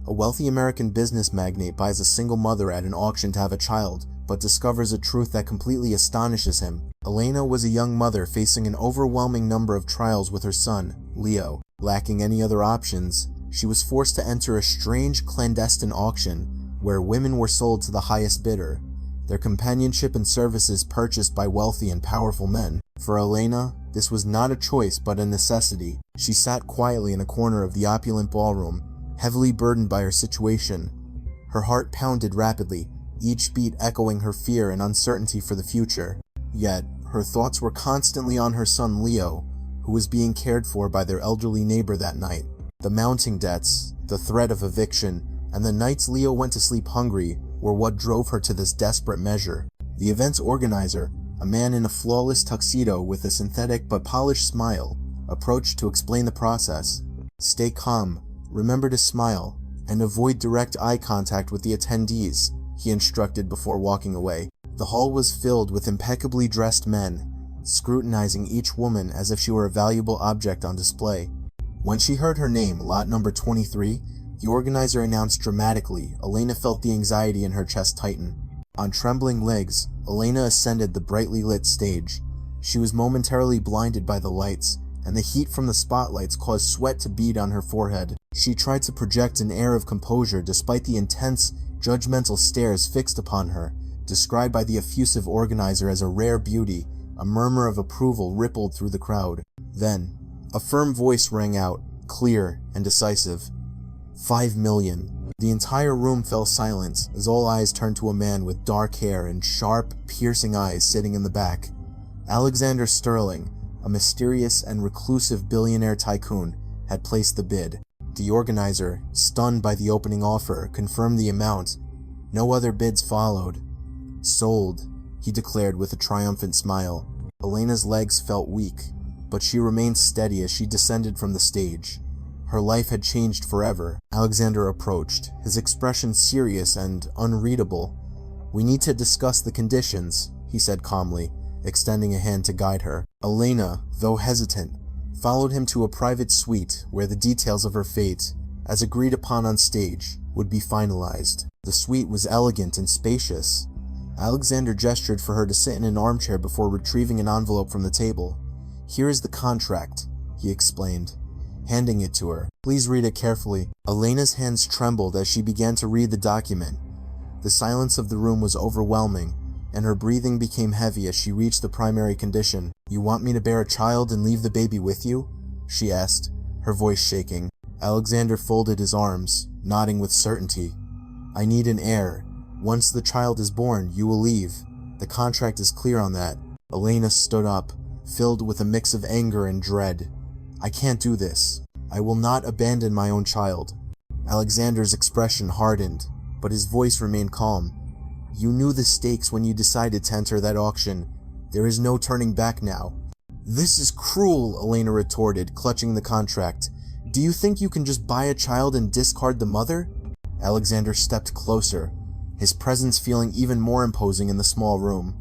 A wealthy American business magnate buys a single mother at an auction to have a child, but discovers a truth that completely astonishes him. Elena was a young mother facing an overwhelming number of trials with her son, Leo. Lacking any other options, she was forced to enter a strange clandestine auction where women were sold to the highest bidder, their companionship and services purchased by wealthy and powerful men. For Elena, this was not a choice but a necessity. She sat quietly in a corner of the opulent ballroom, heavily burdened by her situation. Her heart pounded rapidly, each beat echoing her fear and uncertainty for the future. Yet, her thoughts were constantly on her son Leo, who was being cared for by their elderly neighbor that night. The mounting debts, the threat of eviction, and the nights Leo went to sleep hungry were what drove her to this desperate measure. The event's organizer, a man in a flawless tuxedo with a synthetic but polished smile, approached to explain the process. "Stay calm, remember to smile, and avoid direct eye contact with the attendees," he instructed before walking away. The hall was filled with impeccably dressed men, scrutinizing each woman as if she were a valuable object on display. When she heard her name, lot number 23, the organizer announced dramatically. Elena felt the anxiety in her chest tighten. On trembling legs, Elena ascended the brightly lit stage. She was momentarily blinded by the lights, and the heat from the spotlights caused sweat to bead on her forehead. She tried to project an air of composure despite the intense, judgmental stares fixed upon her. Described by the effusive organizer as a rare beauty, a murmur of approval rippled through the crowd. Then, a firm voice rang out, clear and decisive. 5 million. The entire room fell silent as all eyes turned to a man with dark hair and sharp, piercing eyes sitting in the back. Alexander Sterling, a mysterious and reclusive billionaire tycoon, had placed the bid. The organizer, stunned by the opening offer, confirmed the amount. No other bids followed. "Sold," he declared with a triumphant smile. Elena's legs felt weak, but she remained steady as she descended from the stage. Her life had changed forever. Alexander approached, his expression serious and unreadable. "We need to discuss the conditions," he said calmly, extending a hand to guide her. Elena, though hesitant, followed him to a private suite where the details of her fate, as agreed upon on stage, would be finalized. The suite was elegant and spacious. Alexander gestured for her to sit in an armchair before retrieving an envelope from the table. "Here is the contract," he explained, handing it to her. "Please read it carefully." Elena's hands trembled as she began to read the document. The silence of the room was overwhelming, and her breathing became heavy as she reached the primary condition. "You want me to bear a child and leave the baby with you?" she asked, her voice shaking. Alexander folded his arms, nodding with certainty. "I need an heir. Once the child is born, you will leave. The contract is clear on that." Elena stood up, filled with a mix of anger and dread. "I can't do this. I will not abandon my own child." Alexander's expression hardened, but his voice remained calm. "You knew the stakes when you decided to enter that auction. There is no turning back now." "This is cruel," Elena retorted, clutching the contract. "Do you think you can just buy a child and discard the mother?" Alexander stepped closer, his presence feeling even more imposing in the small room.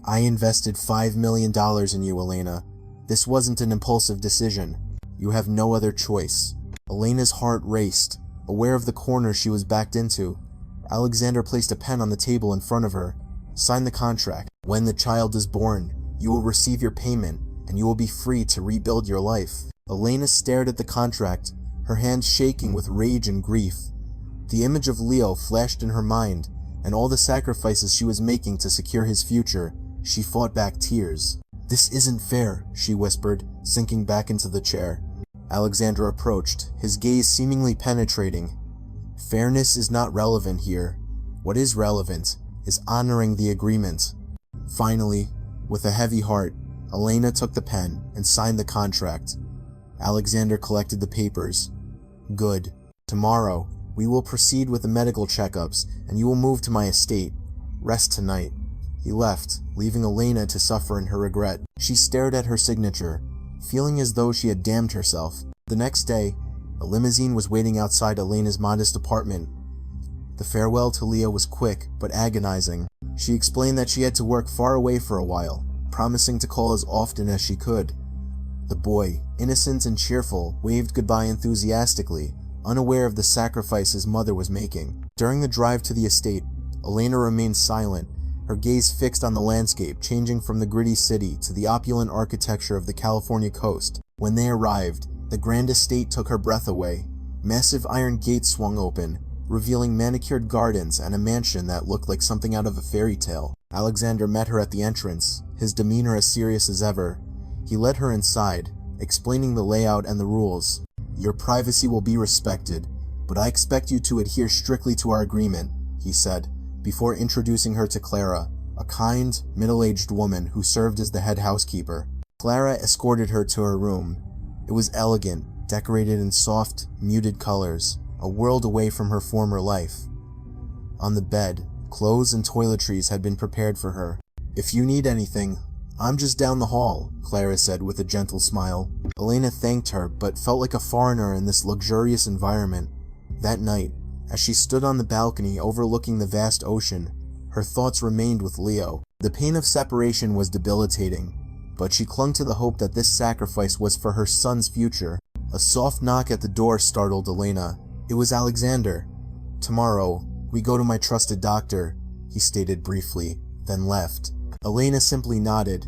"I invested $5 million in you, Elena. This wasn't an impulsive decision. You have no other choice." Elena's heart raced, aware of the corner she was backed into. Alexander placed a pen on the table in front of her. "Sign the contract. When the child is born, you will receive your payment, and you will be free to rebuild your life." Elena stared at the contract, her hands shaking with rage and grief. The image of Leo flashed in her mind, and all the sacrifices she was making to secure his future. She fought back tears. "This isn't fair," she whispered, sinking back into the chair. Alexander approached, his gaze seemingly penetrating. "Fairness is not relevant here. What is relevant is honoring the agreement." Finally, with a heavy heart, Elena took the pen and signed the contract. Alexander collected the papers. "Good. Tomorrow, we will proceed with the medical checkups, and you will move to my estate. Rest tonight." He left, leaving Elena to suffer in her regret. She stared at her signature, feeling as though she had damned herself. The next day, a limousine was waiting outside Elena's modest apartment. The farewell to Leo was quick but agonizing. She explained that she had to work far away for a while, promising to call as often as she could. The boy, innocent and cheerful, waved goodbye enthusiastically, unaware of the sacrifice his mother was making. During the drive to the estate, Elena remained silent, her gaze fixed on the landscape, changing from the gritty city to the opulent architecture of the California coast. When they arrived, the grand estate took her breath away. Massive iron gates swung open, revealing manicured gardens and a mansion that looked like something out of a fairy tale. Alexander met her at the entrance, his demeanor as serious as ever. He led her inside, explaining the layout and the rules. "Your privacy will be respected, but I expect you to adhere strictly to our agreement," he said, before introducing her to Clara, a kind, middle-aged woman who served as the head housekeeper. Clara escorted her to her room. It was elegant, decorated in soft, muted colors, a world away from her former life. On the bed, clothes and toiletries had been prepared for her. "If you need anything, I'm just down the hall," Clara said with a gentle smile. Elena thanked her, but felt like a foreigner in this luxurious environment. That night, as she stood on the balcony overlooking the vast ocean, her thoughts remained with Leo. The pain of separation was debilitating, but she clung to the hope that this sacrifice was for her son's future. A soft knock at the door startled Elena. It was Alexander. "Tomorrow, we go to my trusted doctor," he stated briefly, then left. Elena simply nodded,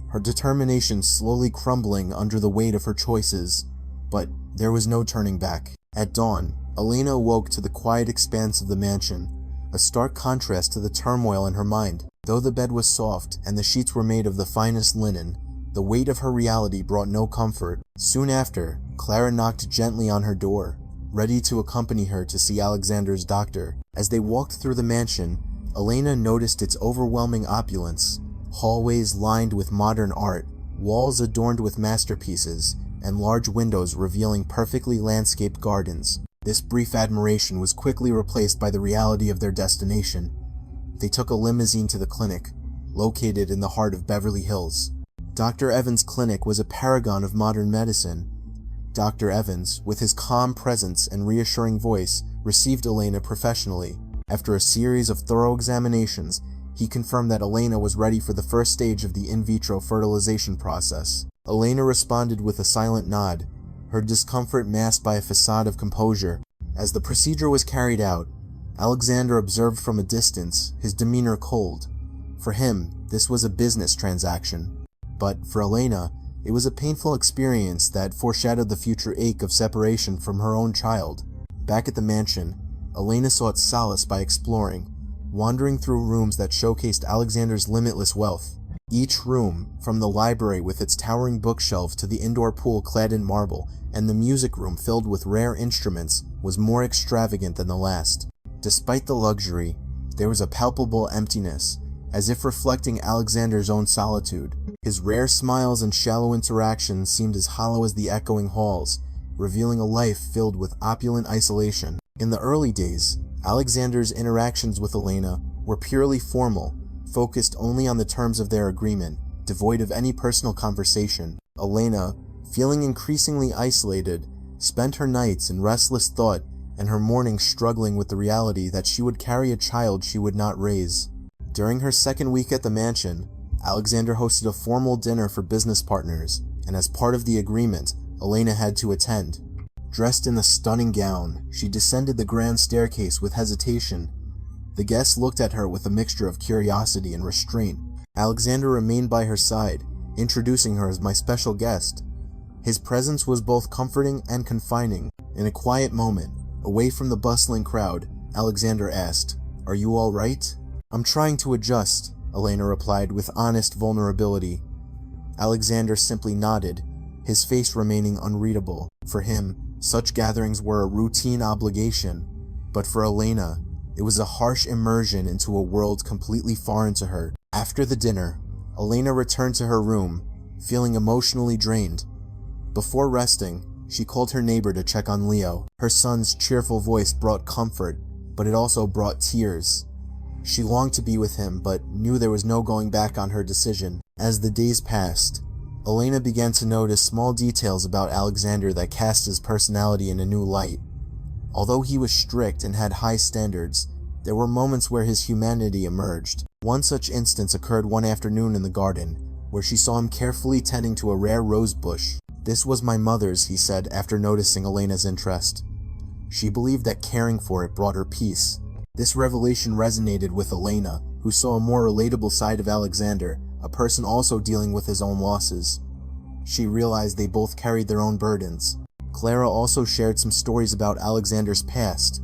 her determination slowly crumbling under the weight of her choices. But there was no turning back. At dawn, Elena awoke to the quiet expanse of the mansion, a stark contrast to the turmoil in her mind. Though the bed was soft and the sheets were made of the finest linen, the weight of her reality brought no comfort. Soon after, Clara knocked gently on her door, ready to accompany her to see Alexander's doctor. As they walked through the mansion, Elena noticed its overwhelming opulence. Hallways lined with modern art, walls adorned with masterpieces, and large windows revealing perfectly landscaped gardens. This brief admiration was quickly replaced by the reality of their destination. They took a limousine to the clinic, located in the heart of Beverly Hills. Dr. Evans' clinic was a paragon of modern medicine. Dr. Evans, with his calm presence and reassuring voice, received Elena professionally. After a series of thorough examinations, he confirmed that Elena was ready for the first stage of the in-vitro fertilization process. Elena responded with a silent nod, her discomfort masked by a facade of composure. As the procedure was carried out, Alexander observed from a distance, his demeanor cold. For him, this was a business transaction. But for Elena, it was a painful experience that foreshadowed the future ache of separation from her own child. Back at the mansion, Elena sought solace by exploring, wandering through rooms that showcased Alexander's limitless wealth. Each room, from the library with its towering bookshelf to the indoor pool clad in marble, and the music room filled with rare instruments, was more extravagant than the last. Despite the luxury, there was a palpable emptiness, as if reflecting Alexander's own solitude. His rare smiles and shallow interactions seemed as hollow as the echoing halls, revealing a life filled with opulent isolation. In the early days, Alexander's interactions with Elena were purely formal, focused only on the terms of their agreement, devoid of any personal conversation. Elena, feeling increasingly isolated, spent her nights in restless thought and her mornings struggling with the reality that she would carry a child she would not raise. During her second week at the mansion, Alexander hosted a formal dinner for business partners, and as part of the agreement, Elena had to attend. Dressed in a stunning gown, she descended the grand staircase with hesitation. The guests looked at her with a mixture of curiosity and restraint. Alexander remained by her side, introducing her as my special guest. His presence was both comforting and confining. In a quiet moment, away from the bustling crowd, Alexander asked, "Are you all right?" "I'm trying to adjust," Elena replied with honest vulnerability. Alexander simply nodded, his face remaining unreadable. For him, such gatherings were a routine obligation, but for Elena, it was a harsh immersion into a world completely foreign to her. After the dinner, Elena returned to her room, feeling emotionally drained. Before resting, she called her neighbor to check on Leo. Her son's cheerful voice brought comfort, but it also brought tears. She longed to be with him, but knew there was no going back on her decision. As the days passed, Elena began to notice small details about Alexander that cast his personality in a new light. Although he was strict and had high standards, there were moments where his humanity emerged. One such instance occurred one afternoon in the garden, where she saw him carefully tending to a rare rose bush. "This was my mother's," he said after noticing Elena's interest. She believed that caring for it brought her peace. This revelation resonated with Elena, who saw a more relatable side of Alexander, a person also dealing with his own losses. She realized they both carried their own burdens. Clara also shared some stories about Alexander's past.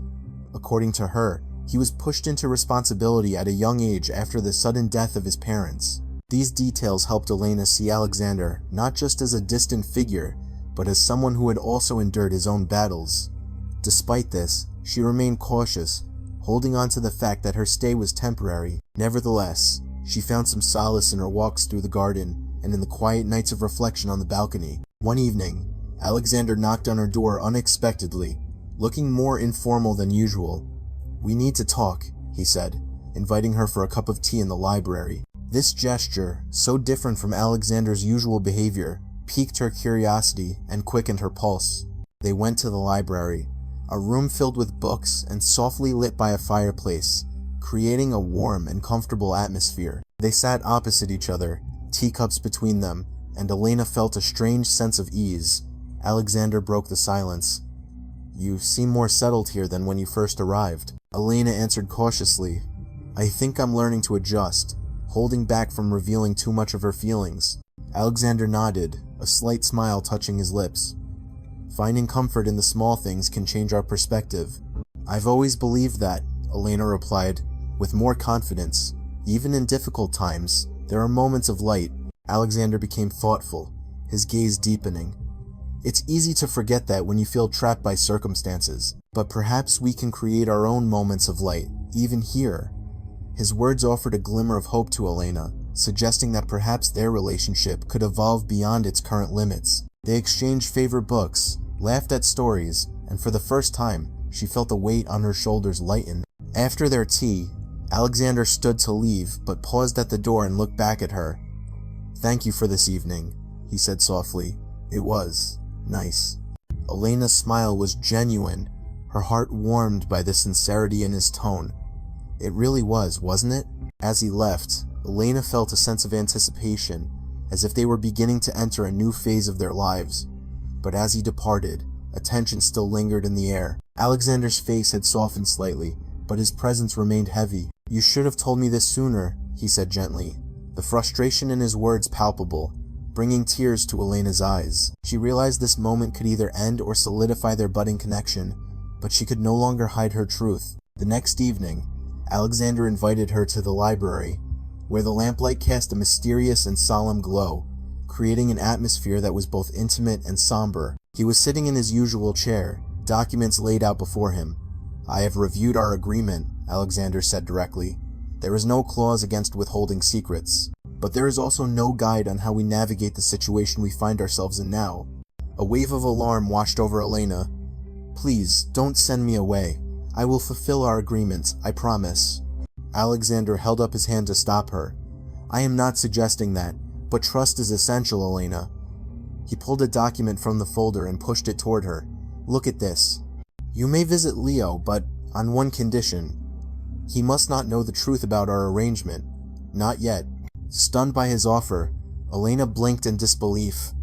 According to her, he was pushed into responsibility at a young age after the sudden death of his parents. These details helped Elena see Alexander not just as a distant figure, but as someone who had also endured his own battles. Despite this, she remained cautious, holding on to the fact that her stay was temporary. Nevertheless, she found some solace in her walks through the garden and in the quiet nights of reflection on the balcony. One evening, Alexander knocked on her door unexpectedly, looking more informal than usual. "We need to talk," he said, inviting her for a cup of tea in the library. This gesture, so different from Alexander's usual behavior, piqued her curiosity and quickened her pulse. They went to the library, a room filled with books and softly lit by a fireplace, creating a warm and comfortable atmosphere. They sat opposite each other, teacups between them, and Elena felt a strange sense of ease. Alexander broke the silence. "You seem more settled here than when you first arrived." Elena answered cautiously. "I think I'm learning to adjust," holding back from revealing too much of her feelings. Alexander nodded, a slight smile touching his lips. "Finding comfort in the small things can change our perspective." "I've always believed that," Elena replied, with more confidence. "Even in difficult times, there are moments of light." Alexander became thoughtful, his gaze deepening. "It's easy to forget that when you feel trapped by circumstances, but perhaps we can create our own moments of light, even here." His words offered a glimmer of hope to Elena, suggesting that perhaps their relationship could evolve beyond its current limits. They exchanged favorite books, laughed at stories, and for the first time, she felt the weight on her shoulders lighten. After their tea, Alexander stood to leave, but paused at the door and looked back at her. "Thank you for this evening," he said softly. "It was nice." Elena's smile was genuine, her heart warmed by the sincerity in his tone. It really was, wasn't it? As he left, Elena felt a sense of anticipation, as if they were beginning to enter a new phase of their lives. But as he departed, a tension still lingered in the air. Alexander's face had softened slightly, but his presence remained heavy. "You should have told me this sooner," he said gently, the frustration in his words palpable, bringing tears to Elena's eyes. She realized this moment could either end or solidify their budding connection, but she could no longer hide her truth. The next evening, Alexander invited her to the library, where the lamplight cast a mysterious and solemn glow, creating an atmosphere that was both intimate and somber. He was sitting in his usual chair, documents laid out before him. "I have reviewed our agreement," Alexander said directly. "There is no clause against withholding secrets, but there is also no guide on how we navigate the situation we find ourselves in now." A wave of alarm washed over Elena. "Please, don't send me away. I will fulfill our agreement, I promise." Alexander held up his hand to stop her. "I am not suggesting that, but trust is essential, Elena." He pulled a document from the folder and pushed it toward her. "Look at this. You may visit Leo, but on one condition. He must not know the truth about our arrangement. Not yet." Stunned by his offer, Elena blinked in disbelief.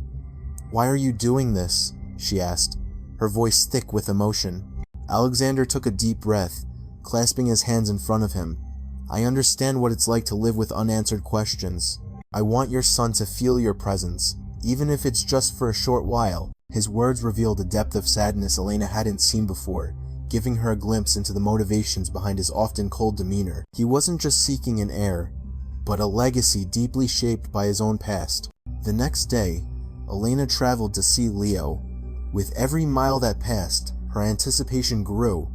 "Why are you doing this?" she asked, her voice thick with emotion. Alexander took a deep breath, clasping his hands in front of him. "I understand what it's like to live with unanswered questions. I want your son to feel your presence, even if it's just for a short while." His words revealed a depth of sadness Elena hadn't seen before, giving her a glimpse into the motivations behind his often cold demeanor. He wasn't just seeking an heir, but a legacy deeply shaped by his own past. The next day, Elena traveled to see Leo. With every mile that passed, her anticipation grew.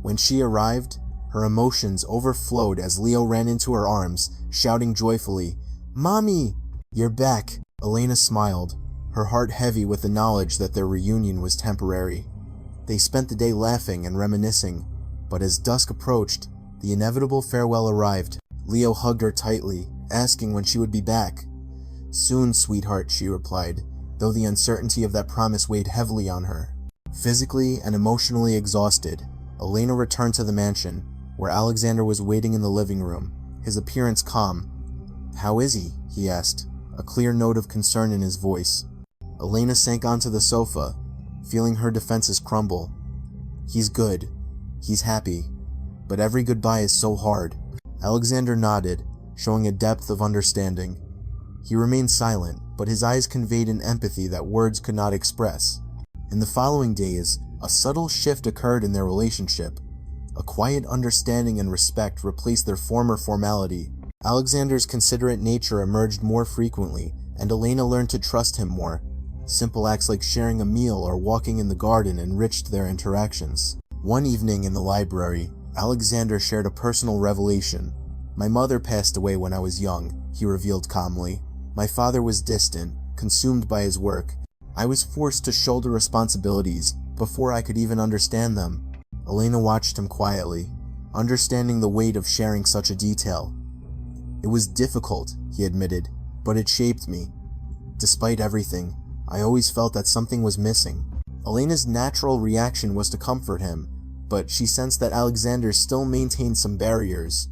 When she arrived, her emotions overflowed as Leo ran into her arms, shouting joyfully, "Mommy, you're back!" Elena smiled, her heart heavy with the knowledge that their reunion was temporary. They spent the day laughing and reminiscing, but as dusk approached, the inevitable farewell arrived. Leo hugged her tightly, asking when she would be back. "Soon, sweetheart," she replied, though the uncertainty of that promise weighed heavily on her. Physically and emotionally exhausted, Elena returned to the mansion, where Alexander was waiting in the living room, his appearance calm. "How is he?" he asked, a clear note of concern in his voice. Elena sank onto the sofa, feeling her defenses crumble. He's good. He's happy. But every goodbye is so hard. Alexander nodded, showing a depth of understanding. He remained silent, but his eyes conveyed an empathy that words could not express. In the following days, a subtle shift occurred in their relationship. A quiet understanding and respect replaced their former formality. Alexander's considerate nature emerged more frequently, and Elena learned to trust him more. Simple acts like sharing a meal or walking in the garden enriched their interactions. One evening in the library, Alexander shared a personal revelation. "My mother passed away when I was young," he revealed calmly. "My father was distant, consumed by his work. I was forced to shoulder responsibilities before I could even understand them." Elena watched him quietly, understanding the weight of sharing such a detail. "It was difficult," he admitted, "but it shaped me. Despite everything, I always felt that something was missing." Elena's natural reaction was to comfort him, but she sensed that Alexander still maintained some barriers.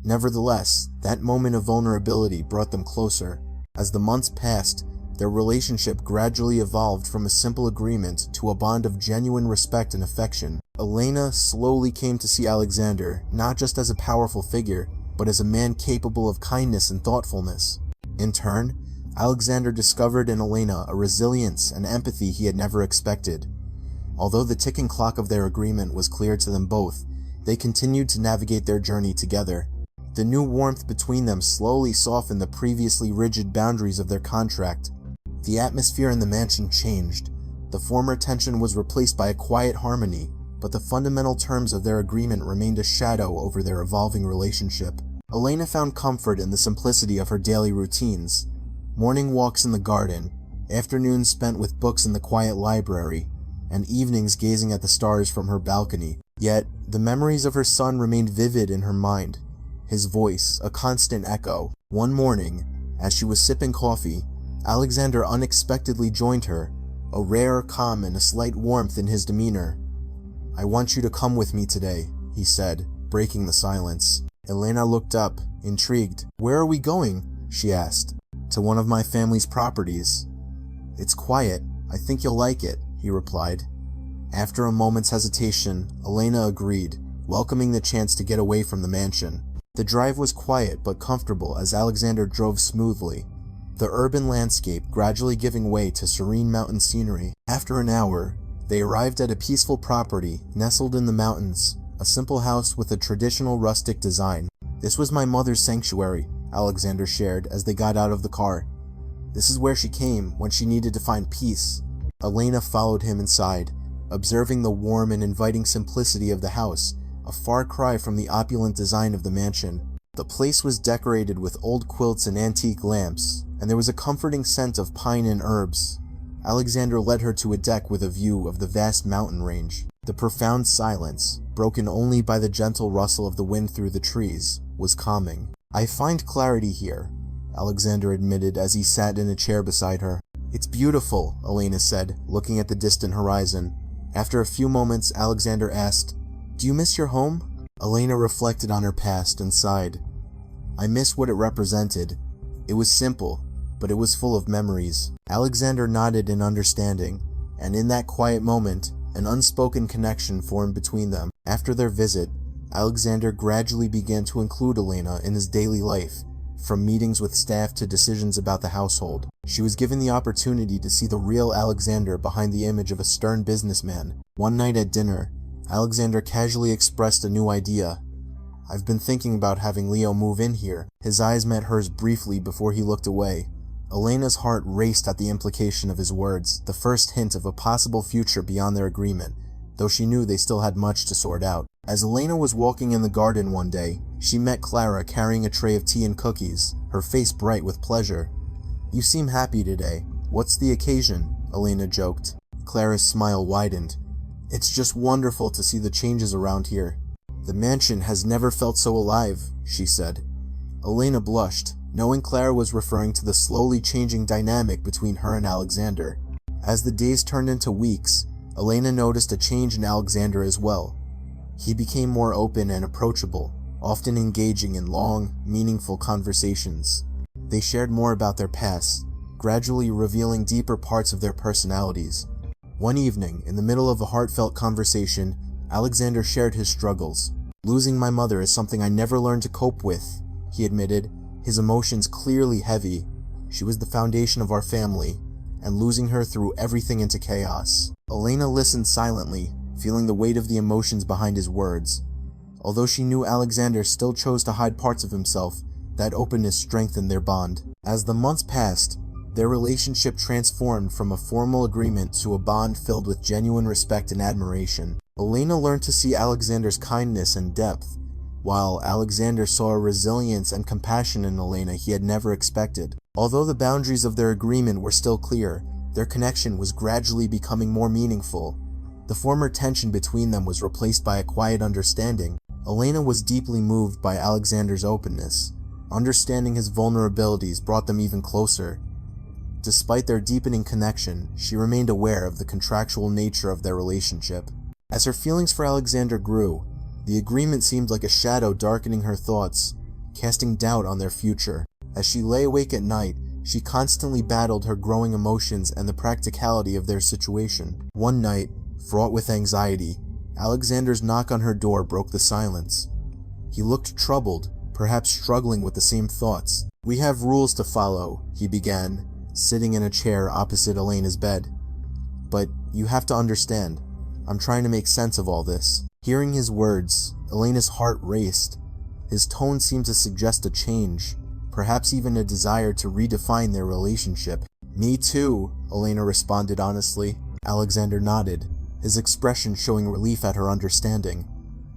Nevertheless, that moment of vulnerability brought them closer. As the months passed, their relationship gradually evolved from a simple agreement to a bond of genuine respect and affection. Elena slowly came to see Alexander not just as a powerful figure, but as a man capable of kindness and thoughtfulness. In turn, Alexander discovered in Elena a resilience and empathy he had never expected. Although the ticking clock of their agreement was clear to them both, they continued to navigate their journey together. The new warmth between them slowly softened the previously rigid boundaries of their contract. The atmosphere in the mansion changed. The former tension was replaced by a quiet harmony, but the fundamental terms of their agreement remained a shadow over their evolving relationship. Elena found comfort in the simplicity of her daily routines. Morning walks in the garden, afternoons spent with books in the quiet library, and evenings gazing at the stars from her balcony. Yet, the memories of her son remained vivid in her mind, his voice a constant echo. One morning, as she was sipping coffee, Alexander unexpectedly joined her, a rare calm and a slight warmth in his demeanor. "I want you to come with me today," he said, breaking the silence. Elena looked up, intrigued. "Where are we going?" she asked. "To one of my family's properties. It's quiet. I think you'll like it," he replied. After a moment's hesitation, Elena agreed, welcoming the chance to get away from the mansion. The drive was quiet but comfortable as Alexander drove smoothly, the urban landscape gradually giving way to serene mountain scenery. After an hour, they arrived at a peaceful property nestled in the mountains, a simple house with a traditional rustic design. "This was my mother's sanctuary," Alexander shared as they got out of the car. "This is where she came when she needed to find peace." Elena followed him inside, observing the warm and inviting simplicity of the house, a far cry from the opulent design of the mansion. The place was decorated with old quilts and antique lamps, and there was a comforting scent of pine and herbs. Alexander led her to a deck with a view of the vast mountain range. The profound silence, broken only by the gentle rustle of the wind through the trees, was calming. "I find clarity here," Alexander admitted as he sat in a chair beside her. "It's beautiful," Elena said, looking at the distant horizon. After a few moments, Alexander asked, "Do you miss your home?" Elena reflected on her past and sighed. "I miss what it represented. It was simple, but it was full of memories." Alexander nodded in understanding, and in that quiet moment, an unspoken connection formed between them. After their visit, Alexander gradually began to include Elena in his daily life, from meetings with staff to decisions about the household. She was given the opportunity to see the real Alexander behind the image of a stern businessman. One night at dinner, Alexander casually expressed a new idea. "I've been thinking about having Leo move in here." His eyes met hers briefly before he looked away. Elena's heart raced at the implication of his words, the first hint of a possible future beyond their agreement, though she knew they still had much to sort out. As Elena was walking in the garden one day, she met Clara carrying a tray of tea and cookies, her face bright with pleasure. "You seem happy today. What's the occasion?" Elena joked. Clara's smile widened. "It's just wonderful to see the changes around here. The mansion has never felt so alive," she said. Elena blushed, knowing Clara was referring to the slowly changing dynamic between her and Alexander. As the days turned into weeks, Elena noticed a change in Alexander as well. He became more open and approachable, often engaging in long, meaningful conversations. They shared more about their past, gradually revealing deeper parts of their personalities. One evening, in the middle of a heartfelt conversation, Alexander shared his struggles. "Losing my mother is something I never learned to cope with," he admitted, his emotions clearly heavy. "She was the foundation of our family, and losing her threw everything into chaos." Elena listened silently, feeling the weight of the emotions behind his words. Although she knew Alexander still chose to hide parts of himself, that openness strengthened their bond. As the months passed, their relationship transformed from a formal agreement to a bond filled with genuine respect and admiration. Elena learned to see Alexander's kindness and depth, while Alexander saw a resilience and compassion in Elena he had never expected. Although the boundaries of their agreement were still clear, their connection was gradually becoming more meaningful. The former tension between them was replaced by a quiet understanding. Elena was deeply moved by Alexander's openness. Understanding his vulnerabilities brought them even closer. Despite their deepening connection, she remained aware of the contractual nature of their relationship. As her feelings for Alexander grew, the agreement seemed like a shadow darkening her thoughts, casting doubt on their future. As she lay awake at night, she constantly battled her growing emotions and the practicality of their situation. One night, fraught with anxiety, Alexander's knock on her door broke the silence. He looked troubled, perhaps struggling with the same thoughts. "We have rules to follow," he began, sitting in a chair opposite Elena's bed. "But you have to understand, I'm trying to make sense of all this." Hearing his words, Elena's heart raced. His tone seemed to suggest a change, perhaps even a desire to redefine their relationship. "Me too," Elena responded honestly. Alexander nodded, his expression showing relief at her understanding.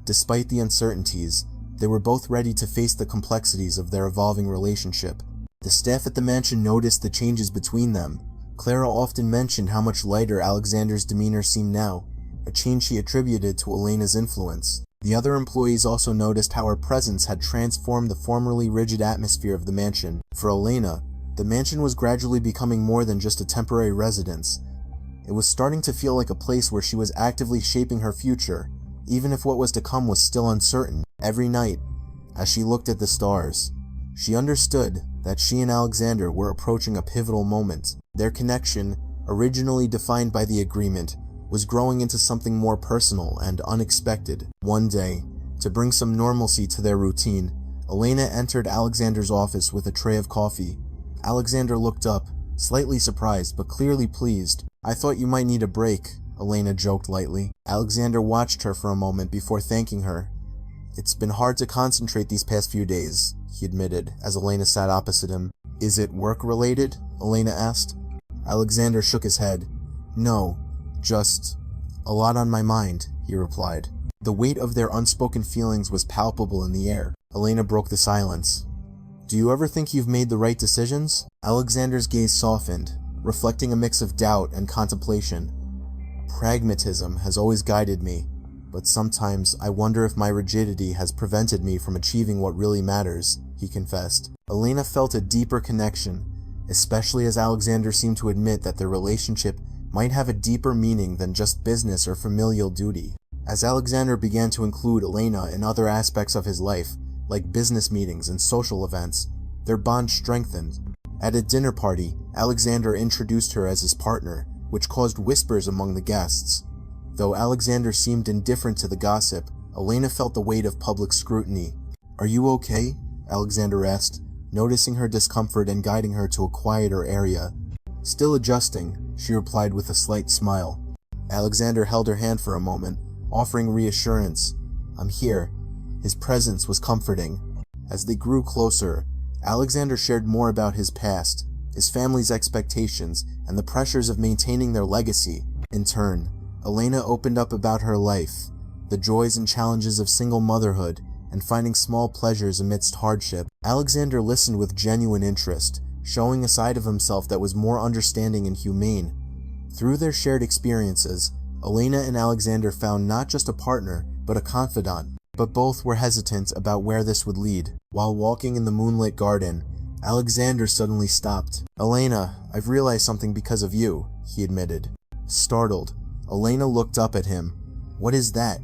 Despite the uncertainties, they were both ready to face the complexities of their evolving relationship. The staff at the mansion noticed the changes between them. Clara often mentioned how much lighter Alexander's demeanor seemed now, a change she attributed to Elena's influence. The other employees also noticed how her presence had transformed the formerly rigid atmosphere of the mansion. For Elena, the mansion was gradually becoming more than just a temporary residence. It was starting to feel like a place where she was actively shaping her future, even if what was to come was still uncertain. Every night, as she looked at the stars, she understood that she and Alexander were approaching a pivotal moment. Their connection, originally defined by the agreement, was growing into something more personal and unexpected. One day, to bring some normalcy to their routine, Elena entered Alexander's office with a tray of coffee. Alexander looked up, slightly surprised but clearly pleased. "I thought you might need a break," Elena joked lightly. Alexander watched her for a moment before thanking her. "It's been hard to concentrate these past few days," he admitted, as Elena sat opposite him. "Is it work-related?" Elena asked. Alexander shook his head. "No, just a lot on my mind," he replied. The weight of their unspoken feelings was palpable in the air. Elena broke the silence. "Do you ever think you've made the right decisions?" Alexander's gaze softened, reflecting a mix of doubt and contemplation. "Pragmatism has always guided me, but sometimes I wonder if my rigidity has prevented me from achieving what really matters," he confessed. Elena felt a deeper connection, especially as Alexander seemed to admit that their relationship might have a deeper meaning than just business or familial duty. As Alexander began to include Elena in other aspects of his life, like business meetings and social events, their bond strengthened. At a dinner party, Alexander introduced her as his partner, which caused whispers among the guests. Though Alexander seemed indifferent to the gossip, Elena felt the weight of public scrutiny. "Are you okay?" Alexander asked, noticing her discomfort and guiding her to a quieter area. "Still adjusting," she replied with a slight smile. Alexander held her hand for a moment, offering reassurance. "I'm here." His presence was comforting. As they grew closer, Alexander shared more about his past, his family's expectations, and the pressures of maintaining their legacy. In turn, Elena opened up about her life, the joys and challenges of single motherhood, and finding small pleasures amidst hardship. Alexander listened with genuine interest, showing a side of himself that was more understanding and humane. Through their shared experiences, Elena and Alexander found not just a partner, but a confidant. But both were hesitant about where this would lead. While walking in the moonlit garden, Alexander suddenly stopped. "Elena, I've realized something because of you," he admitted. Startled, Elena looked up at him. "What is that?"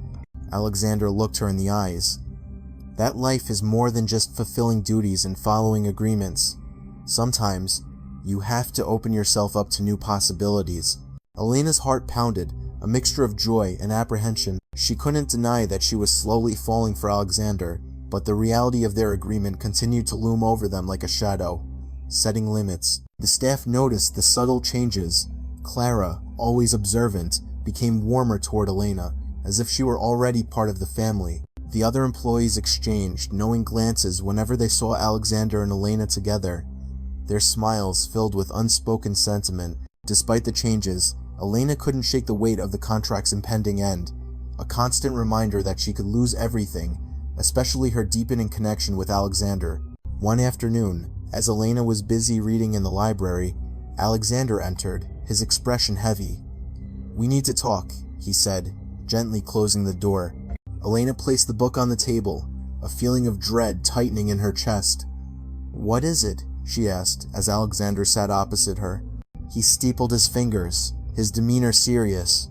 Alexander looked her in the eyes. "That life is more than just fulfilling duties and following agreements. Sometimes, you have to open yourself up to new possibilities." Elena's heart pounded, a mixture of joy and apprehension. She couldn't deny that she was slowly falling for Alexander, but the reality of their agreement continued to loom over them like a shadow. Setting limits. The staff noticed the subtle changes. Clara, always observant, became warmer toward Elena, as if she were already part of the family. The other employees exchanged knowing glances whenever they saw Alexander and Elena together, their smiles filled with unspoken sentiment. Despite the changes, Elena couldn't shake the weight of the contract's impending end, a constant reminder that she could lose everything, especially her deepening connection with Alexander. One afternoon, as Elena was busy reading in the library, Alexander entered, his expression heavy. "We need to talk," he said, gently closing the door. Elena placed the book on the table, a feeling of dread tightening in her chest. "What is it?" she asked, as Alexander sat opposite her. He steepled his fingers, his demeanor serious.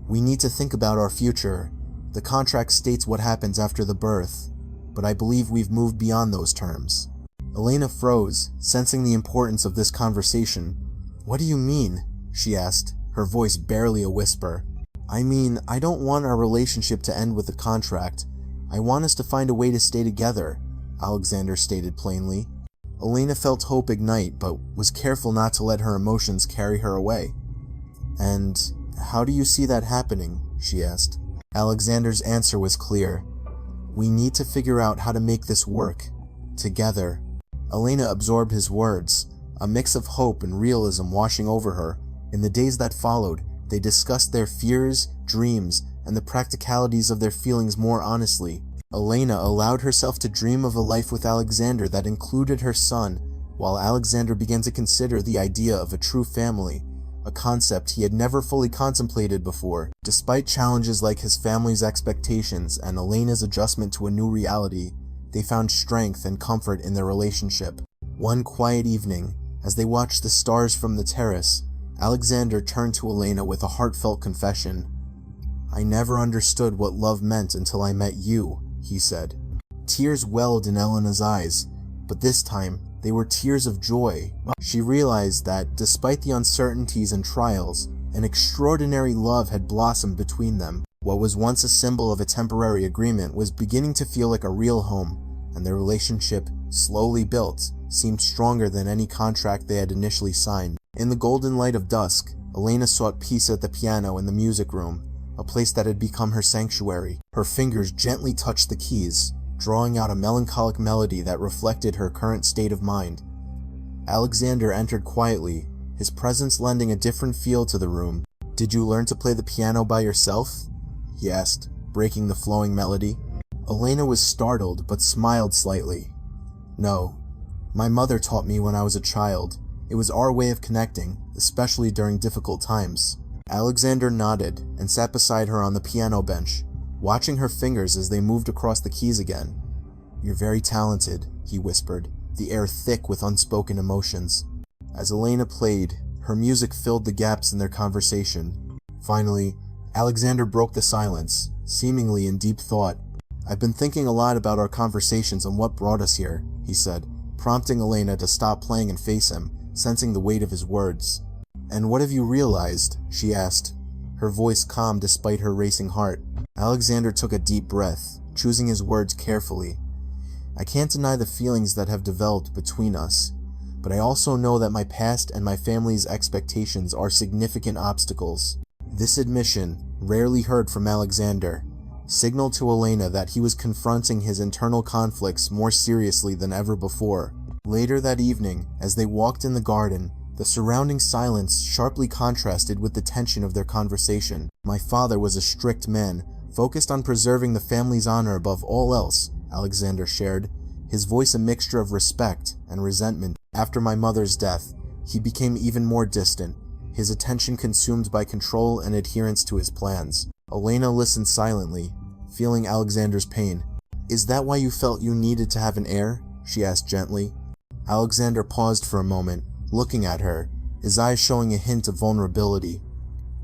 "We need to think about our future. The contract states what happens after the birth, but I believe we've moved beyond those terms." Elena froze, sensing the importance of this conversation. "What do you mean?" she asked, her voice barely a whisper. "I mean, I don't want our relationship to end with the contract. I want us to find a way to stay together," Alexander stated plainly. Elena felt hope ignite, but was careful not to let her emotions carry her away. "And how do you see that happening?" she asked. Alexander's answer was clear. "We need to figure out how to make this work. Together." Elena absorbed his words, a mix of hope and realism washing over her. In the days that followed, they discussed their fears, dreams, and the practicalities of their feelings more honestly. Elena allowed herself to dream of a life with Alexander that included her son, while Alexander began to consider the idea of a true family, a concept he had never fully contemplated before. Despite challenges like his family's expectations and Elena's adjustment to a new reality, they found strength and comfort in their relationship. One quiet evening, as they watched the stars from the terrace, Alexander turned to Elena with a heartfelt confession. "I never understood what love meant until I met you," he said. Tears welled in Elena's eyes, but this time they were tears of joy. She realized that, despite the uncertainties and trials, an extraordinary love had blossomed between them. What was once a symbol of a temporary agreement was beginning to feel like a real home, and their relationship, slowly built, seemed stronger than any contract they had initially signed. In the golden light of dusk, Elena sought peace at the piano in the music room, a place that had become her sanctuary. Her fingers gently touched the keys, drawing out a melancholic melody that reflected her current state of mind. Alexander entered quietly, his presence lending a different feel to the room. "Did you learn to play the piano by yourself?" he asked, breaking the flowing melody. Elena was startled but smiled slightly. "No. My mother taught me when I was a child. It was our way of connecting, especially during difficult times." Alexander nodded and sat beside her on the piano bench, watching her fingers as they moved across the keys again. "You're very talented," he whispered, the air thick with unspoken emotions. As Elena played, her music filled the gaps in their conversation. Finally, Alexander broke the silence, seemingly in deep thought. "I've been thinking a lot about our conversations and what brought us here," he said, prompting Elena to stop playing and face him, sensing the weight of his words. "And what have you realized?" she asked, her voice calm despite her racing heart. Alexander took a deep breath, choosing his words carefully. "I can't deny the feelings that have developed between us, but I also know that my past and my family's expectations are significant obstacles." This admission, rarely heard from Alexander, signaled to Elena that he was confronting his internal conflicts more seriously than ever before. Later that evening, as they walked in the garden, the surrounding silence sharply contrasted with the tension of their conversation. "My father was a strict man, focused on preserving the family's honor above all else," Alexander shared, his voice a mixture of respect and resentment. "After my mother's death, he became even more distant, his attention consumed by control and adherence to his plans." Elena listened silently, feeling Alexander's pain. "Is that why you felt you needed to have an heir?" she asked gently. Alexander paused for a moment, looking at her, his eyes showing a hint of vulnerability.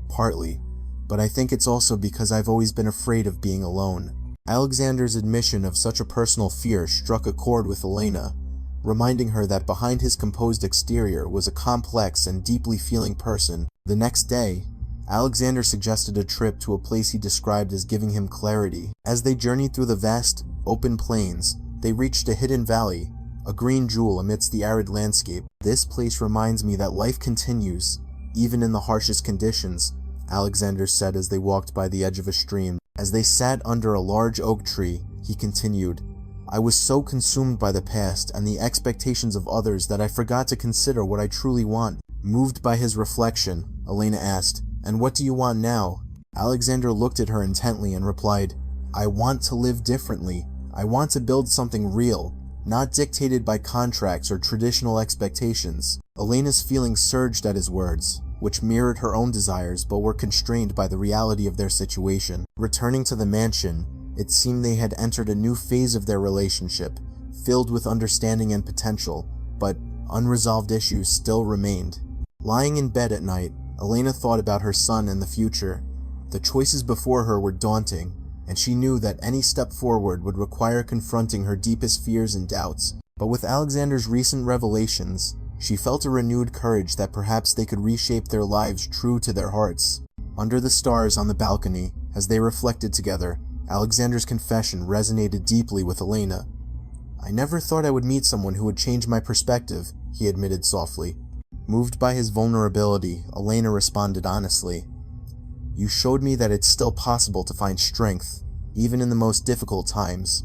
"Partly, but I think it's also because I've always been afraid of being alone." Alexander's admission of such a personal fear struck a chord with Elena, reminding her that behind his composed exterior was a complex and deeply feeling person. The next day, Alexander suggested a trip to a place he described as giving him clarity. As they journeyed through the vast, open plains, they reached a hidden valley, a green jewel amidst the arid landscape. "This place reminds me that life continues, even in the harshest conditions," Alexander said as they walked by the edge of a stream. As they sat under a large oak tree, he continued, "I was so consumed by the past and the expectations of others that I forgot to consider what I truly want." Moved by his reflection, Elena asked, "And what do you want now?" Alexander looked at her intently and replied, "I want to live differently. I want to build something real, not dictated by contracts or traditional expectations." Elena's feelings surged at his words, which mirrored her own desires but were constrained by the reality of their situation. Returning to the mansion, it seemed they had entered a new phase of their relationship, filled with understanding and potential, but unresolved issues still remained. Lying in bed at night, Elena thought about her son and the future. The choices before her were daunting, and she knew that any step forward would require confronting her deepest fears and doubts. But with Alexander's recent revelations, she felt a renewed courage that perhaps they could reshape their lives true to their hearts. Under the stars on the balcony, as they reflected together, Alexander's confession resonated deeply with Elena. "I never thought I would meet someone who would change my perspective," he admitted softly. Moved by his vulnerability, Elena responded honestly, "You showed me that it's still possible to find strength, even in the most difficult times.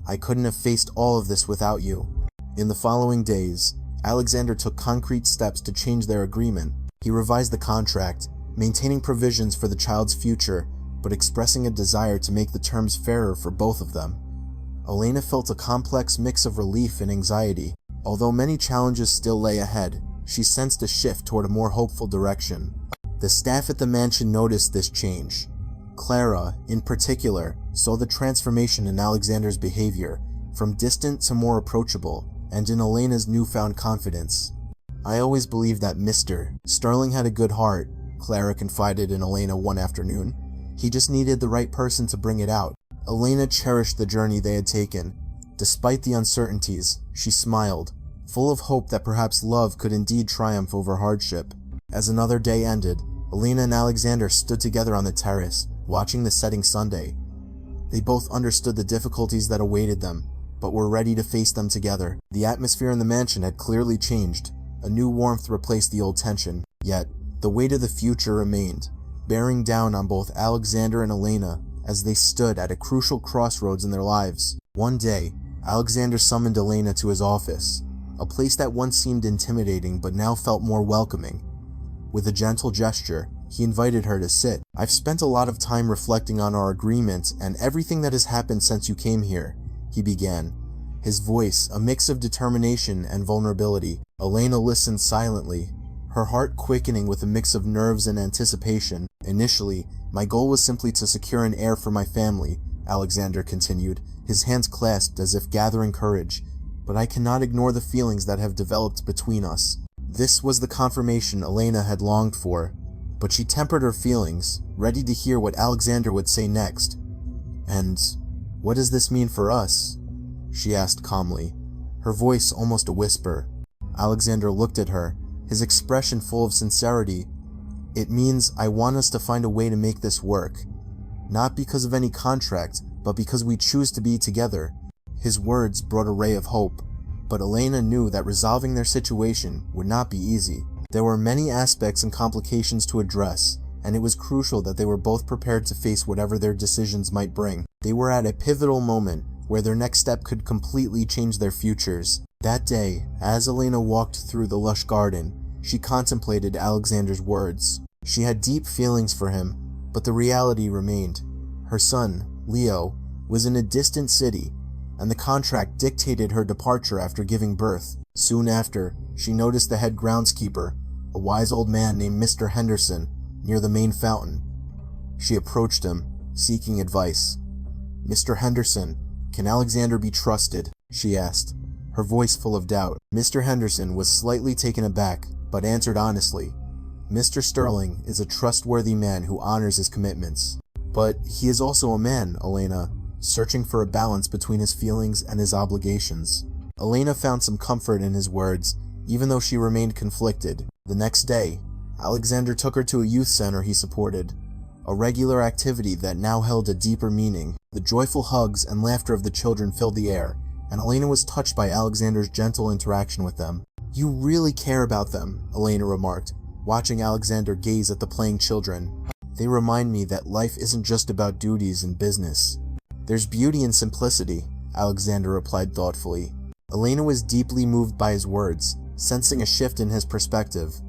I couldn't have faced all of this without you." In the following days, Alexander took concrete steps to change their agreement. He revised the contract, maintaining provisions for the child's future, but expressing a desire to make the terms fairer for both of them. Elena felt a complex mix of relief and anxiety. Although many challenges still lay ahead, she sensed a shift toward a more hopeful direction. The staff at the mansion noticed this change. Clara, in particular, saw the transformation in Alexander's behavior, from distant to more approachable, and in Elena's newfound confidence. "I always believed that Mr. Sterling had a good heart," Clara confided in Elena one afternoon. "He just needed the right person to bring it out." Elena cherished the journey they had taken. Despite the uncertainties, she smiled, full of hope that perhaps love could indeed triumph over hardship. As another day ended, Elena and Alexander stood together on the terrace, watching the setting sun. They both understood the difficulties that awaited them, but were ready to face them together. The atmosphere in the mansion had clearly changed. A new warmth replaced the old tension. Yet, the weight of the future remained, bearing down on both Alexander and Elena as they stood at a crucial crossroads in their lives. One day, Alexander summoned Elena to his office, a place that once seemed intimidating but now felt more welcoming. With a gentle gesture, he invited her to sit. "I've spent a lot of time reflecting on our agreement and everything that has happened since you came here," he began, his voice a mix of determination and vulnerability. Elena listened silently, her heart quickening with a mix of nerves and anticipation. "Initially, my goal was simply to secure an heir for my family," Alexander continued, his hands clasped as if gathering courage. "But I cannot ignore the feelings that have developed between us." This was the confirmation Elena had longed for, but she tempered her feelings, ready to hear what Alexander would say next. "And what does this mean for us?" she asked calmly, her voice almost a whisper. Alexander looked at her, his expression full of sincerity. "It means I want us to find a way to make this work. Not because of any contract, but because we choose to be together." His words brought a ray of hope, but Elena knew that resolving their situation would not be easy. There were many aspects and complications to address, and it was crucial that they were both prepared to face whatever their decisions might bring. They were at a pivotal moment where their next step could completely change their futures. That day, as Elena walked through the lush garden, she contemplated Alexander's words. She had deep feelings for him, but the reality remained. Her son, Leo, was in a distant city, and the contract dictated her departure after giving birth. Soon after, she noticed the head groundskeeper, a wise old man named Mr. Henderson, near the main fountain. She approached him, seeking advice. "Mr. Henderson, can Alexander be trusted?" she asked, her voice full of doubt. Mr. Henderson was slightly taken aback, but answered honestly, "Mr. Sterling is a trustworthy man who honors his commitments. But he is also a man, Elena, searching for a balance between his feelings and his obligations." Elena found some comfort in his words, even though she remained conflicted. The next day, Alexander took her to a youth center he supported, a regular activity that now held a deeper meaning. The joyful hugs and laughter of the children filled the air, and Elena was touched by Alexander's gentle interaction with them. "You really care about them," Elena remarked, watching Alexander gaze at the playing children. "They remind me that life isn't just about duties and business. There's beauty in simplicity," Alexander replied thoughtfully. Elena was deeply moved by his words, sensing a shift in his perspective.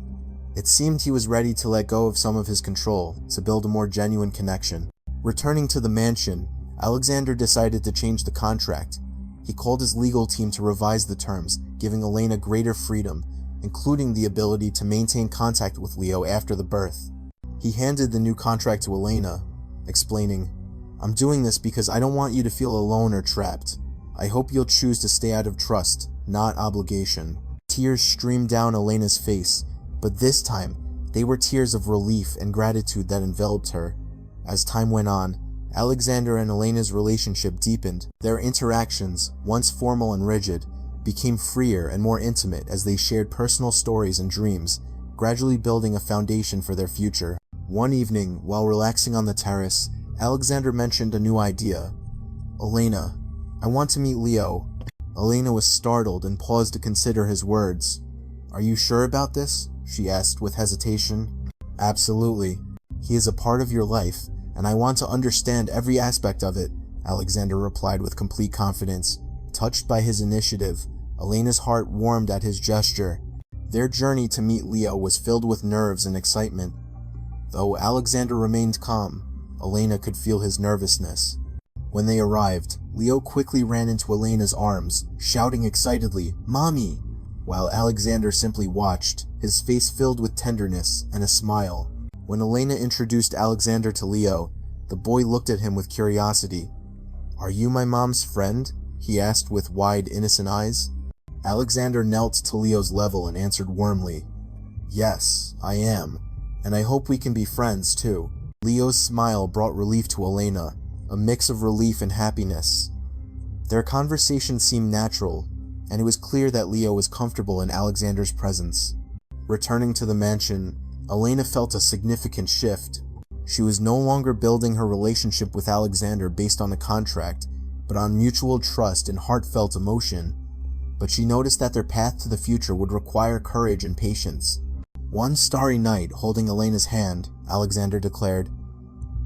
It seemed he was ready to let go of some of his control to build a more genuine connection. Returning to the mansion, Alexander decided to change the contract. He called his legal team to revise the terms, giving Elena greater freedom, including the ability to maintain contact with Leo after the birth. He handed the new contract to Elena, explaining, "I'm doing this because I don't want you to feel alone or trapped. I hope you'll choose to stay out of trust, not obligation." Tears streamed down Elena's face, but this time, they were tears of relief and gratitude that enveloped her. As time went on, Alexander and Elena's relationship deepened. Their interactions, once formal and rigid, became freer and more intimate as they shared personal stories and dreams, gradually building a foundation for their future. One evening, while relaxing on the terrace, Alexander mentioned a new idea. "Elena, I want to meet Leo." Elena was startled and paused to consider his words. "Are you sure about this?" she asked with hesitation. "Absolutely. He is a part of your life, and I want to understand every aspect of it," Alexander replied with complete confidence. Touched by his initiative, Elena's heart warmed at his gesture. Their journey to meet Leo was filled with nerves and excitement. Though Alexander remained calm, Elena could feel his nervousness. When they arrived, Leo quickly ran into Elena's arms, shouting excitedly, "Mommy!" while Alexander simply watched, his face filled with tenderness and a smile. When Elena introduced Alexander to Leo, the boy looked at him with curiosity. "Are you my mom's friend?" he asked with wide, innocent eyes. Alexander knelt to Leo's level and answered warmly, "Yes, I am, and I hope we can be friends too." Leo's smile brought relief to Elena, a mix of relief and happiness. Their conversation seemed natural, and it was clear that Leo was comfortable in Alexander's presence. Returning to the mansion, Elena felt a significant shift. She was no longer building her relationship with Alexander based on a contract, but on mutual trust and heartfelt emotion. But she noticed that their path to the future would require courage and patience. One starry night, holding Elena's hand, Alexander declared,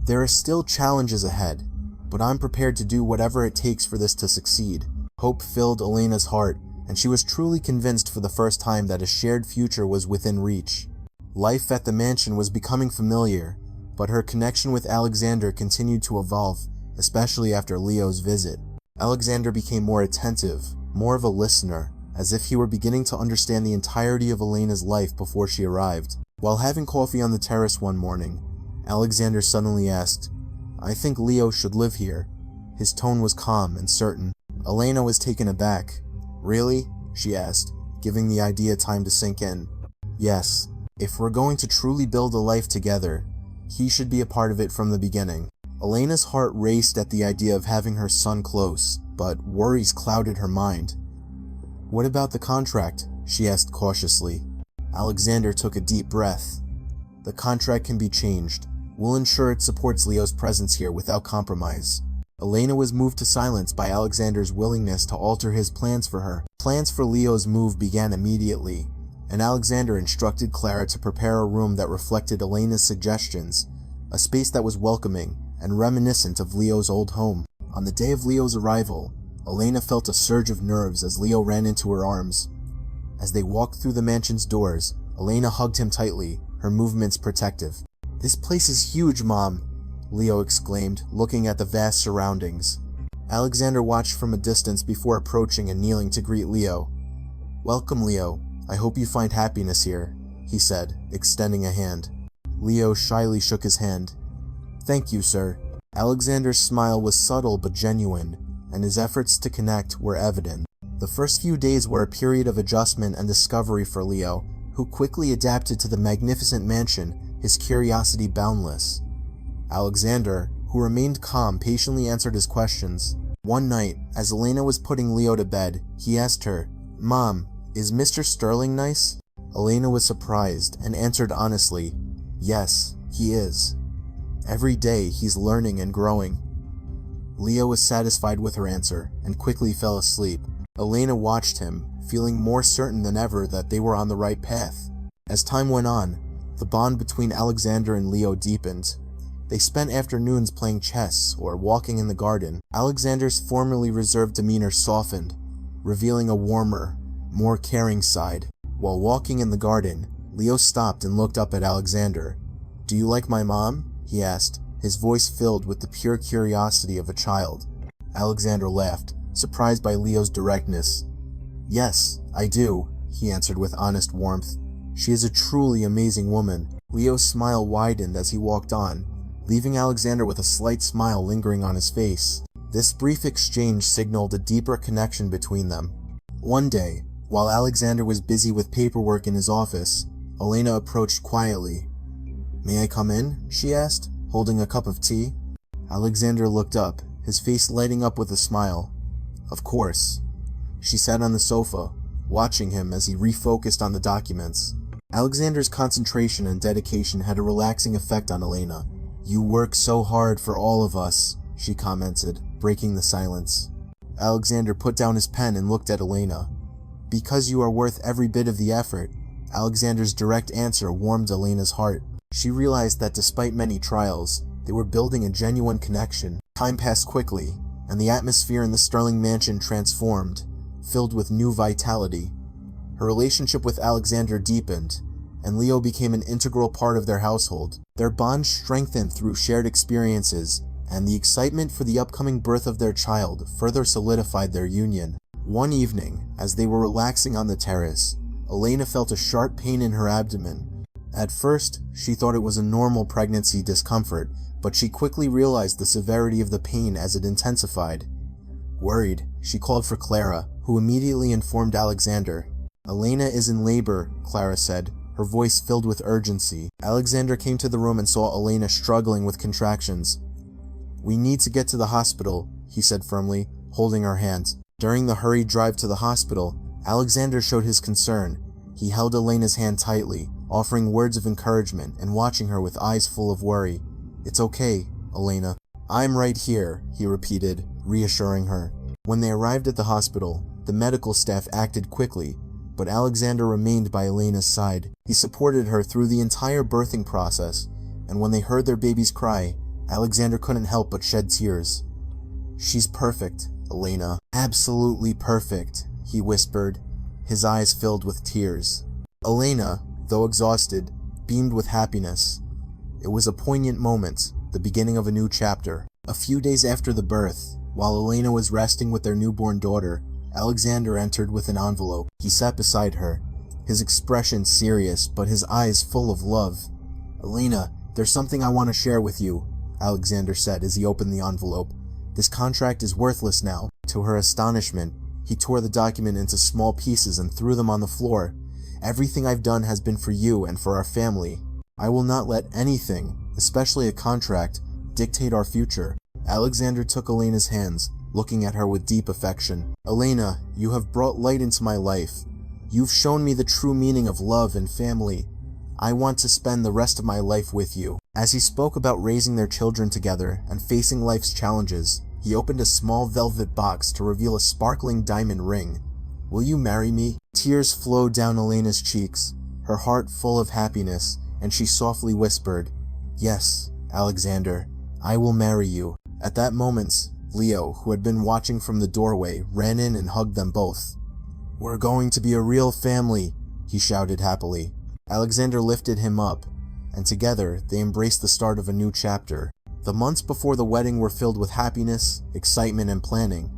"There are still challenges ahead, but I'm prepared to do whatever it takes for this to succeed." Hope filled Elena's heart, and she was truly convinced for the first time that a shared future was within reach. Life at the mansion was becoming familiar, but her connection with Alexander continued to evolve, especially after Leo's visit. Alexander became more attentive, more of a listener, as if he were beginning to understand the entirety of Elena's life before she arrived. While having coffee on the terrace one morning, Alexander suddenly asked, "I think Leo should live here." His tone was calm and certain. Elena was taken aback. "Really?" she asked, giving the idea time to sink in. "Yes, if we're going to truly build a life together, he should be a part of it from the beginning." Elena's heart raced at the idea of having her son close, but worries clouded her mind. "What about the contract?" she asked cautiously. Alexander took a deep breath. "The contract can be changed. We'll ensure it supports Leo's presence here without compromise." Elena was moved to silence by Alexander's willingness to alter his plans for her. Plans for Leo's move began immediately, and Alexander instructed Clara to prepare a room that reflected Elena's suggestions, a space that was welcoming and reminiscent of Leo's old home. On the day of Leo's arrival, Elena felt a surge of nerves as Leo ran into her arms. As they walked through the mansion's doors, Elena hugged him tightly, her movements protective. "This place is huge, Mom," Leo exclaimed, looking at the vast surroundings. Alexander watched from a distance before approaching and kneeling to greet Leo. "Welcome, Leo. I hope you find happiness here," he said, extending a hand. Leo shyly shook his hand. "Thank you, sir." Alexander's smile was subtle but genuine, and his efforts to connect were evident. The first few days were a period of adjustment and discovery for Leo, who quickly adapted to the magnificent mansion, his curiosity boundless. Alexander, who remained calm, patiently answered his questions. One night, as Elena was putting Leo to bed, he asked her, "Mom, is Mr. Sterling nice?" Elena was surprised and answered honestly, "Yes, he is. Every day he's learning and growing." Leo was satisfied with her answer and quickly fell asleep. Elena watched him, feeling more certain than ever that they were on the right path. As time went on, the bond between Alexander and Leo deepened. They spent afternoons playing chess or walking in the garden. Alexander's formerly reserved demeanor softened, revealing a warmer, more caring side. While walking in the garden, Leo stopped and looked up at Alexander. "Do you like my mom?" he asked, his voice filled with the pure curiosity of a child. Alexander laughed, surprised by Leo's directness. "Yes, I do," he answered with honest warmth. "She is a truly amazing woman." Leo's smile widened as he walked on, leaving Alexander with a slight smile lingering on his face. This brief exchange signaled a deeper connection between them. One day, while Alexander was busy with paperwork in his office, Elena approached quietly. "May I come in?" she asked, holding a cup of tea. Alexander looked up, his face lighting up with a smile. "Of course." She sat on the sofa, watching him as he refocused on the documents. Alexander's concentration and dedication had a relaxing effect on Elena. "You work so hard for all of us," she commented, breaking the silence. Alexander put down his pen and looked at Elena. "Because you are worth every bit of the effort." Alexander's direct answer warmed Elena's heart. She realized that despite many trials, they were building a genuine connection. Time passed quickly, and the atmosphere in the Sterling mansion transformed, filled with new vitality. Her relationship with Alexander deepened, and Leo became an integral part of their household. Their bond strengthened through shared experiences, and the excitement for the upcoming birth of their child further solidified their union. One evening, as they were relaxing on the terrace, Elena felt a sharp pain in her abdomen. At first, she thought it was a normal pregnancy discomfort, but she quickly realized the severity of the pain as it intensified. Worried, she called for Clara, who immediately informed Alexander. "Elena is in labor," Clara said, her voice filled with urgency. Alexander came to the room and saw Elena struggling with contractions. "We need to get to the hospital," he said firmly, holding her hand. During the hurried drive to the hospital, Alexander showed his concern. He held Elena's hand tightly, offering words of encouragement and watching her with eyes full of worry. "It's okay, Elena." "I'm right here," he repeated, reassuring her. When they arrived at the hospital, the medical staff acted quickly, but Alexander remained by Elena's side. He supported her through the entire birthing process, and when they heard their baby's cry, Alexander couldn't help but shed tears. "She's perfect, Elena. Absolutely perfect," he whispered, his eyes filled with tears. Elena, though exhausted, beamed with happiness. It was a poignant moment, the beginning of a new chapter. A few days after the birth, while Elena was resting with their newborn daughter, Alexander entered with an envelope. He sat beside her, his expression serious but his eyes full of love. "Elena, there's something I want to share with you," Alexander said as he opened the envelope. "This contract is worthless now." To her astonishment, he tore the document into small pieces and threw them on the floor. "Everything I've done has been for you and for our family. I will not let anything, especially a contract, dictate our future." Alexander took Elena's hands, looking at her with deep affection. "Elena, you have brought light into my life. You've shown me the true meaning of love and family. I want to spend the rest of my life with you." As he spoke about raising their children together and facing life's challenges, he opened a small velvet box to reveal a sparkling diamond ring. "Will you marry me?" Tears flowed down Elena's cheeks, her heart full of happiness, and she softly whispered, "Yes, Alexander, I will marry you." At that moment, Leo, who had been watching from the doorway, ran in and hugged them both. "We're going to be a real family," he shouted happily. Alexander lifted him up, and together they embraced the start of a new chapter. The months before the wedding were filled with happiness, excitement, and planning.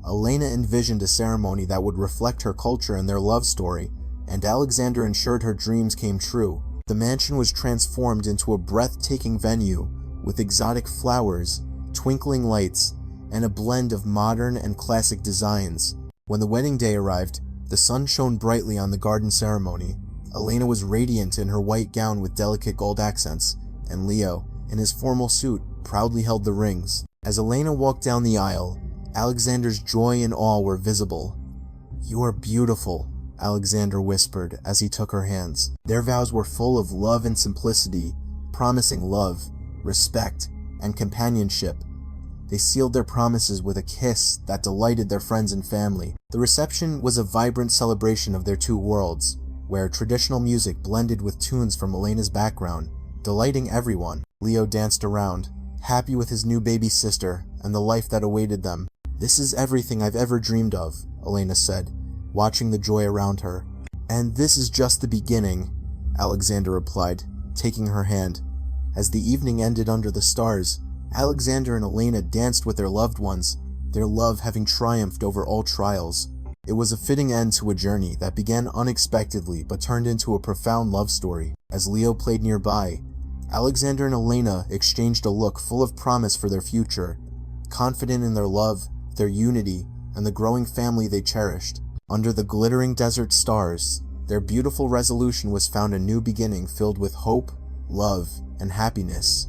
Elena envisioned a ceremony that would reflect her culture and their love story, and Alexander ensured her dreams came true. The mansion was transformed into a breathtaking venue with exotic flowers, twinkling lights, and a blend of modern and classic designs. When the wedding day arrived, the sun shone brightly on the garden ceremony. Elena was radiant in her white gown with delicate gold accents, and Leo, in his formal suit, proudly held the rings. As Elena walked down the aisle, Alexander's joy and awe were visible. "You are beautiful," Alexander whispered as he took her hands. Their vows were full of love and simplicity, promising love, respect, and companionship. They sealed their promises with a kiss that delighted their friends and family. The reception was a vibrant celebration of their two worlds, where traditional music blended with tunes from Elena's background, delighting everyone. Leo danced around, happy with his new baby sister and the life that awaited them. "This is everything I've ever dreamed of," Elena said, watching the joy around her. "And this is just the beginning," Alexander replied, taking her hand. As the evening ended under the stars, Alexander and Elena danced with their loved ones, their love having triumphed over all trials. It was a fitting end to a journey that began unexpectedly but turned into a profound love story. As Leo played nearby, Alexander and Elena exchanged a look full of promise for their future, confident in their love, their unity, and the growing family they cherished. Under the glittering desert stars, their beautiful resolution was found a new beginning filled with hope, love, and happiness.